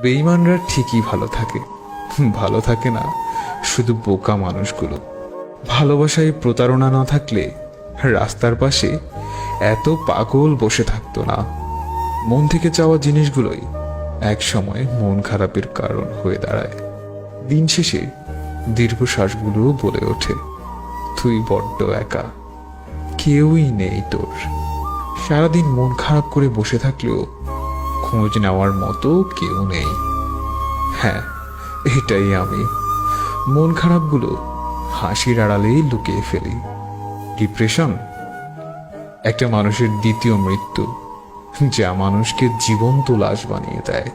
বেঈমানরা ঠিকই ভালো থাকে, ভালো থাকে না শুধু বোকা মানুষগুলো। ভালোবাসায় প্রতারণা না থাকলে রাস্তার পাশে এত পাগল বসে থাকতো না। মন থেকে চাওয়া জিনিসগুলোই এক সময় মন খারাপের কারণ হয়ে দাঁড়ায়। দিন শেষে দীর্ঘশ্বাসগুলো বলে ওঠে, তুই বড্ড একা, কেউই নেই তোর। সারাদিন মন খারাপ করে বসে থাকলেও খোঁজ নেওয়ার মতো কেউ নেই। হ্যাঁ, এটাই আমি। মন খারাপগুলো হাসির আড়ালেই লুকিয়ে ফেলি। ডিপ্রেশন একটা মানুষের দ্বিতীয় মৃত্যু, যা মানুষকে জীবন্ত লাশ বানিয়ে দেয়।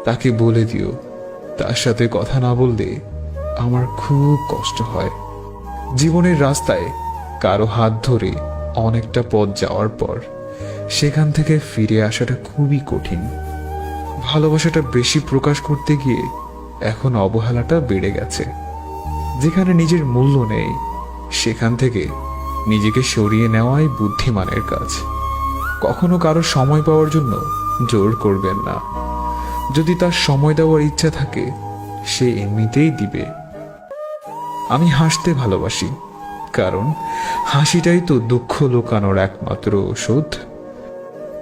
তাকে বলে দিও, তার সাথে কথা না বললে আমার খুব কষ্ট হয়। জীবনের রাস্তায় কারো হাত ধরে অনেকটা পথ যাওয়ার পর সেখান থেকে ফিরে আসাটা খুবই কঠিন। ভালোবাসাটা বেশি প্রকাশ করতে গিয়ে এখন অবহেলাটা বেড়ে গেছে। যেখানে নিজের মূল্য নেই সেখান থেকে নিজেকে সরিয়ে নেওয়াই বুদ্ধিমানের কাজ। কখনো কারো সময় পাওয়ার জন্য জোর করবেন না। যদি তার সময় দেওয়ার ইচ্ছা থাকে সে এমনিতেই দিবে। আমি হাসতে ভালোবাসি, কারণ হাসিটাই তো দুঃখ লুকানোর একমাত্র ওষুধ।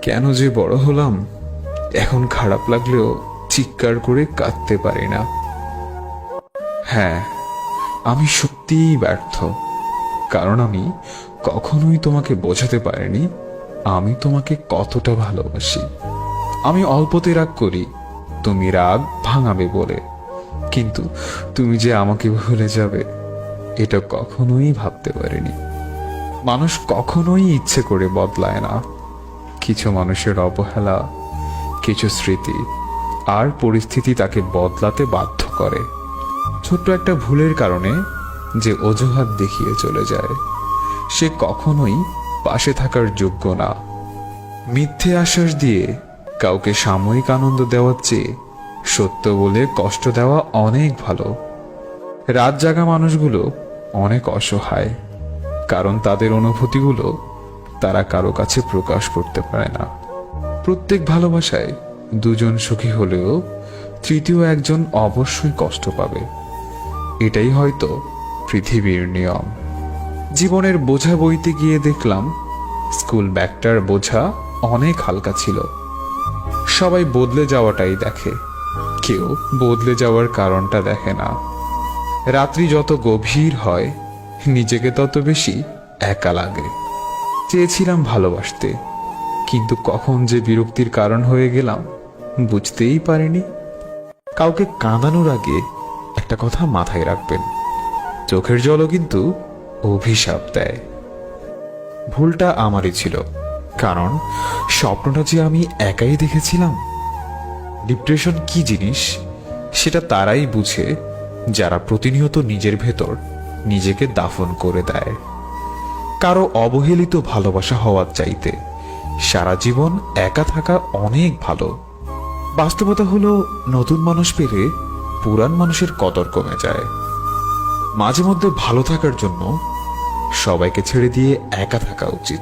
কেন যে বড় হলাম, এখন খারাপ লাগলেও চিৎকার করে কাঁদতে পারি না। হ্যাঁ, আমি সত্যিই ব্যর্থ, কারণ আমি কখনোই তোমাকে বোঝাতে পারিনি আমি তোমাকে কতটা ভালোবাসি। আমি অল্পতে রাগ করি তুমি রাগ ভাঙাবে বলে, কিন্তু তুমি যে আমাকে ভুলে যাবে এটা কখনোই ভাবতে পারিনি। মানুষ কখনোই ইচ্ছে করে বদলায় না। কিছু মানুষের অবহেলা, কিছু স্মৃতি আর পরিস্থিতি তাকে বদলাতে বাধ্য করে। ছোট্ট একটা ভুলের কারণে যে অজুহাত দেখিয়ে চলে যায় সে কখনোই পাশে থাকার যোগ্য না। মিথ্যে আশ্বাস দিয়ে কাউকে সাময়িক আনন্দ দেওয়ার চেয়ে সত্য বলে কষ্ট দেওয়া অনেক ভালো। রাত জাগা মানুষগুলো অনেক অসহায়, কারণ তাদের অনুভূতিগুলো তারা কারো কাছে প্রকাশ করতে পারে না। প্রত্যেক ভালোবাসায় দুজন সুখী হলেও তৃতীয় একজন অবশ্যই কষ্ট পাবে। এটাই হয়তো পৃথিবীর নিয়ম। জীবনের বোঝা বইতে গিয়ে দেখলাম স্কুল ব্যাগটার বোঝা অনেক হালকা ছিল। সবাই বদলে যাওয়াটাই দেখে, কেউ বদলে যাওয়ার কারণটা দেখে না। রাত্রি যত গভীর হয় নিজেকে তত বেশি একা লাগে। চেয়েছিলাম ভালোবাসতে, কিন্তু কখন যে বিরক্তির কারণ হয়ে গেলাম বুঝতেই পারিনি। কাউকে কাঁদানোর আগে একটা কথা মাথায় রাখবেন, চোখের জলও কিন্তু অভিশাপ দেয়। ভুলটা আমারই ছিল, কারণ স্বপ্নটা যে আমি একাই দেখেছিলাম। ডিপ্রেশন কি জিনিস সেটা তারাই বুঝে যারা প্রতিনিয়ত নিজের ভেতর নিজেকে দাফন করে দেয়। কারো অবহেলিত ভালোবাসা হওয়ার চাইতে সারা জীবন একা থাকা অনেক ভালো। বাস্তবতা হলো নতুন মানুষ পেলে পুরান মানুষের কদর কমে যায়। মাঝে মধ্যে ভালো থাকার জন্য সবাইকে ছেড়ে দিয়ে একা থাকা উচিত।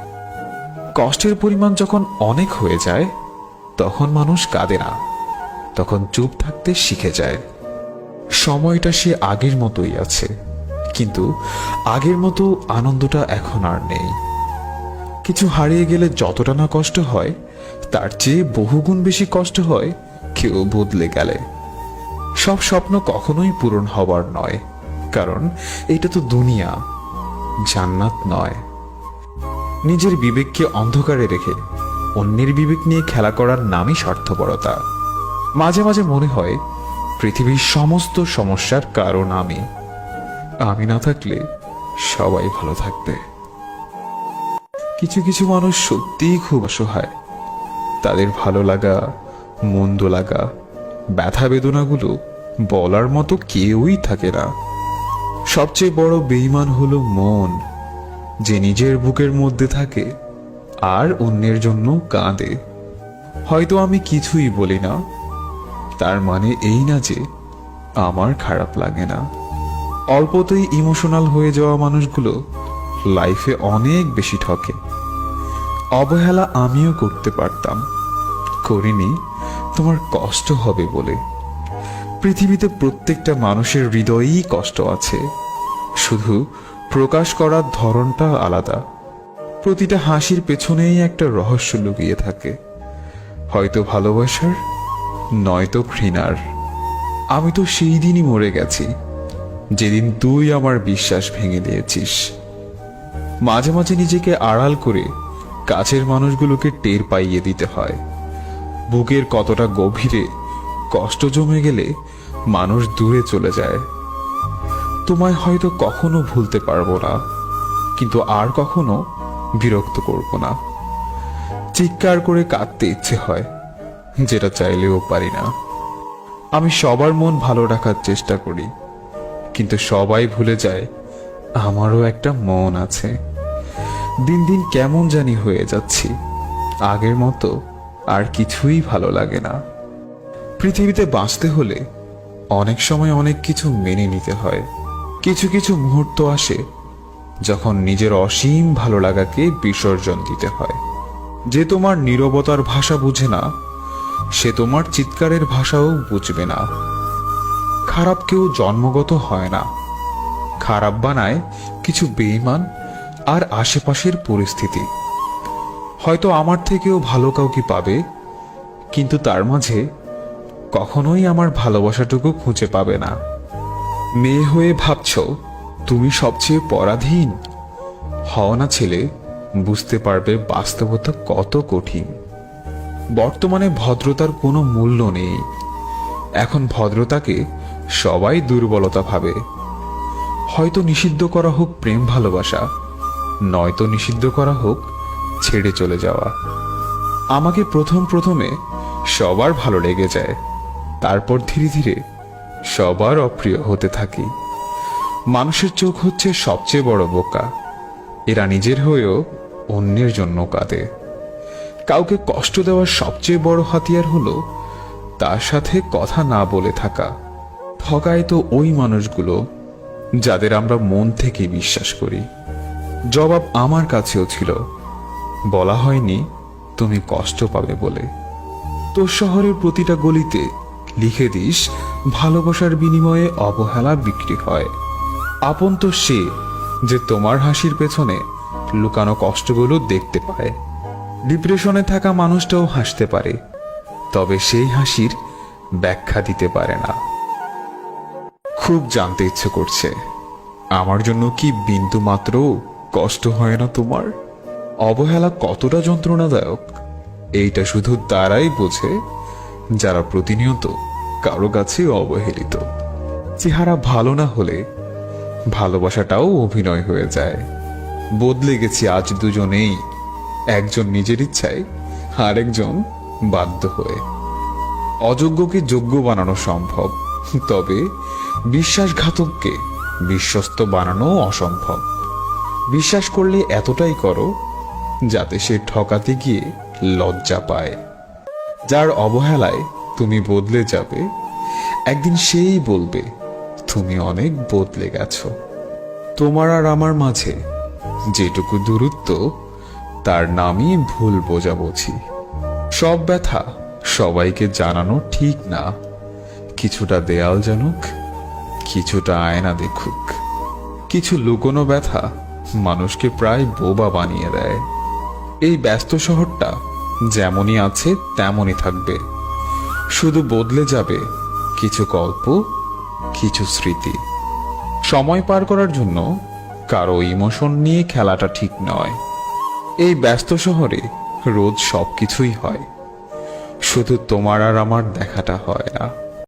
কষ্টের পরিমাণ যখন অনেক হয়ে যায় তখন মানুষ কাঁদে না, তখন চুপ থাকতে শিখে যায়। সময়টা সে আগের মতোই আছে, কিন্তু আগের মতো আনন্দটা এখন আর নেই। কিছু হারিয়ে গেলে যতটা না কষ্ট হয় তার চেয়ে বহুগুণ বেশি কষ্ট হয় কেউ বদলে গেলে। সব স্বপ্ন কখনোই পূরণ হবার নয়, কারণ এটা তো দুনিয়া, জান্নাত নয়। নিজের বিবেককে অন্ধকারে রেখে অন্যের বিবেক নিয়ে খেলা করার নামই স্বার্থপরতা। মাঝে মাঝে মনে হয় পৃথিবীর সমস্ত সমস্যার কারণ আমি না থাকলে সবাই ভালো থাকবে। কিছু কিছু মানুষ সত্যিই খুব অসহায়। তাদের ভালো লাগা, মন্দ লাগা, ব্যথা বেদনাগুলো বলার মতো কেউই থাকে না। সবচেয়ে বড় বেঈমান হলো মন, যে নিজের বুকের মধ্যে থাকে আর অন্যের জন্য কাঁদে। হয়তো আমি কিছুই বলি না, তার মানে এই না যে আমার খারাপ লাগে না। অল্পতেই ইমোশনাল হয়ে যাওয়া মানুষগুলো লাইফে অনেক বেশি ঠকে। অবহেলা আমিও করতে পারতাম, করিনি, তোমার কষ্ট হবে বলে। পৃথিবীতে প্রত্যেকটা মানুষের হৃদয়েই কষ্ট আছে, শুধু প্রকাশ করার ধরনটা আলাদা। প্রতিটা হাসির পেছনেই একটা রহস্য লুকিয়ে থাকে, হয়তো ভালোবাসার, নয়তো ঘৃণার। আমি তো সেই দিনই মরে গেছি যেদিন তুই আমার বিশ্বাস ভেঙে দিয়েছিস। মাঝে মাঝে নিজেকে আড়াল করে কাছের মানুষগুলোকে টের পাইয়ে দিতে হয়। বুকের কতটা গভীরে কষ্ট জমে গেলে মানুষ দূরে চলে যায়। তোমায় হয়তো কখনো ভুলতে পারবো না, কিন্তু আর কখনো বিরক্ত করব না। চিৎকার করে কাঁদতে ইচ্ছে হয়, যেটা চাইলেও পারি না। আমি সবার মন ভালো রাখার চেষ্টা করি, কিন্তু সবাই ভুলে যায় আমারও একটা মন আছে। দিন দিন কেমন জানি হয়ে যাচ্ছি, আগের মতো আর কিছুই ভালো লাগে না। পৃথিবীতে বাঁচতে হলে অনেক সময় অনেক কিছু মেনে নিতে হয়। কিছু কিছু মুহূর্ত আসে যখন নিজের অসীম ভালো লাগাকে বিসর্জন দিতে হয়। যে তোমার নীরবতার ভাষা বুঝে না, সে তোমার চিৎকারের ভাষাও বুঝবে না। খারাপ কেউ জন্মগত হয় না, খারাপ বানায় কিছু বেঈমান আর আশেপাশের পরিস্থিতি। হয়তো আমার থেকেও ভালো কাউকে পাবে, কিন্তু তার মাঝে কখনোই আমার ভালোবাসাটুকু খুঁজে পাবে না। মেয়ে হয়ে ভাবছ তুমি সবচেয়ে পরাধীন? হও না ছেলে, বুঝতে পারবে বাস্তবতা কত কঠিন। বর্তমানে ভদ্রতার কোনো মূল্য নেই। এখন ভদ্রতাকে সবাই দুর্বলতা ভাবে। হয়তো নিষিদ্ধ করা হোক প্রেম ভালোবাসা, নয়তো নিষিদ্ধ করা হোক ছেড়ে চলে যাওয়া। আমাকে প্রথমে সবার ভালো লেগে যায়, তারপর ধীরে ধীরে সবার অপ্রিয় হতে থাকি। মানুষের চোখ হচ্ছে সবচেয়ে বড় বোকা, এরা নিজের হয়েও অন্যের জন্য কাঁদে। কাউকে কষ্ট দেওয়ার সবচেয়ে বড় হাতিয়ার হলো তার সাথে কথা না বলে থাকা। ঠকায় তো ওই মানুষগুলো যাদের আমরা মন থেকে বিশ্বাস করি। জবাব আমার কাছেও ছিল, বলা হয়নি তুমি কষ্ট পাবে বলে। তোর শহরের প্রতিটা গলিতে লিখে দিস ভালোবাসার বিনিময়ে অবহেলা বিক্রি হয়। আপন তো সে যে তোমার হাসির পেছনে লুকানো কষ্টগুলো দেখতে পায়। ডিপ্রেশনে থাকা মানুষটাও হাসতে পারে, তবে সেই হাসির ব্যাখ্যা দিতে পারে না। খুব জানতে ইচ্ছে করছে, আমার জন্য কি বিন্দু মাত্র কষ্ট হয় না তোমার? অবহেলা কতটা যন্ত্রণাদায়ক এইটা শুধু তারাই বোঝে যারা প্রতিনিয়ত কারো কাছে অবহেলিত। চেহারা ভালো না হলে ভালোবাসাটাও অভিনয় হয়ে যায়। বদলে গেছি আজ দুজনেই, একজন নিজের ইচ্ছায় আর একজন বাধ্য হয়ে। অযোগ্যকে যোগ্য বানানো সম্ভব, তবে বিশ্বাসঘাতককে বিশ্বস্ত বানানো অসম্ভব। বিশ্বাস করলে এতটাই করো যাতে সে ঠকাতে গিয়ে লজ্জা পায়। যার অবহেলায় তুমি বদলে যাবে, একদিন সেই বলবে তুমি অনেক বদলে গেছো। তোমার আর আমার মাঝে যেটুকু দূরত্ব, তার নামই ভুল বোঝাবুঝি। সব ব্যথা সবাইকে জানানো ঠিক না। কিছুটা দেয়াল জানুক, কিছুটা আয়না দেখুক। কিছু লুকোনো ব্যথা মানুষকে প্রায় বোবা বানিয়ে দেয়। এই ব্যস্ত শহরটা যেমনই আছে তেমনই থাকবে, শুধু বদলে যাবে কিছু গল্প, কিছু স্মৃতি। সময় পার করার জন্য কারো ইমোশন নিয়ে খেলাটা ঠিক নয়। এই ব্যস্ত শহরে রোজ সবকিছুই হয়, শুধু তোমার আর আমার দেখাটা হয় না।